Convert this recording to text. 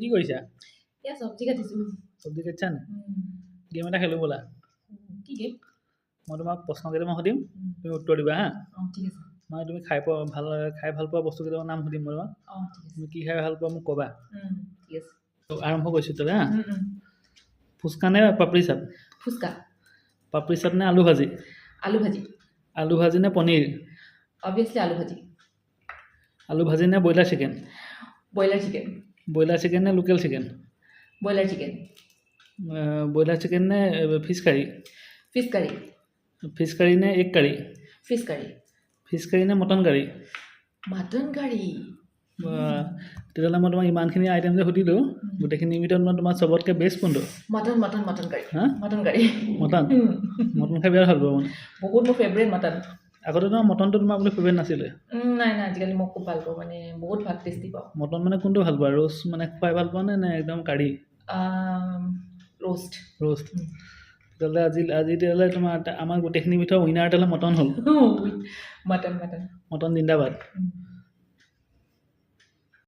কি কৰিছা? এয়া চব্জি কাটিছোঁ। চব্জি কাটিছা নে? গেম এটা খেলোঁ ব'লা। কি গেম? মই তোমাক প্ৰশ্ন কেইটামান সুধিম, তুমি উত্তৰ দিবা হা। ঠিক আছে। মানে তুমি খাই ভাল পোৱা বস্তু কেইটামান নাম সুধিম মই তোমাক। ঠিক আছে। তুমি কি খাই ভাল পোৱা মোক ক'বা। ঠিক আছে। আৰম্ভ কৰিছোঁ তেতিয়াহ'লে হা। ফুচকা নে পাপৰি চাট? ফুচকা। পাপৰি চাট নে আলু ভাজি? আলু ভাজি। আলু ভাজি নে পনীৰ? অবভিয়াছলি আলু ভাজি। আলু ভাজি নে broiler chicken? Broiler chicken. Broiler chicken নে local chicken? Broiler chicken. Broiler chicken নে fish curry? Fish curry. Fish curry নে egg curry? Fish curry. Fish curry নে মটন কাৰী? মাটন কাৰী। তেতিয়াহ'লে মই তোমাক ইমানখিনি আইটেম যে সুধিলোঁ, গোটেইখিনিৰ ভিতৰত মই তোমাৰ চবতকৈ বেষ্ট কোনটো? মটন কাৰী। হা? মটন কাৰী। মটন খাই বিৰাট ভাল পাওঁ মানে। বহুত মোৰ ফেভৰেট মটন। আগতে তোমাৰ মটনটো তোমাৰ বুলি ফেভৰেট নাছিলে? নাই আজিকালি মই খুব ভাল পাওঁ, মানে বহুত ভাল টেষ্টি পাওঁ। মটন মানে কোনটো ভাল পোৱা? ৰ'ষ্ট মানে খুৱাই ভাল পোৱা নে একদম কাৰী? ৰোষ্ট। তেতিয়াহ'লে আজি তেতিয়াহ'লে তোমাৰ আমাৰ গোটেইখিনিৰ ভিতৰত উইনাৰ তেতিয়াহ'লে মটন হ'ল। মটন। মটন জিন্দাবাদ।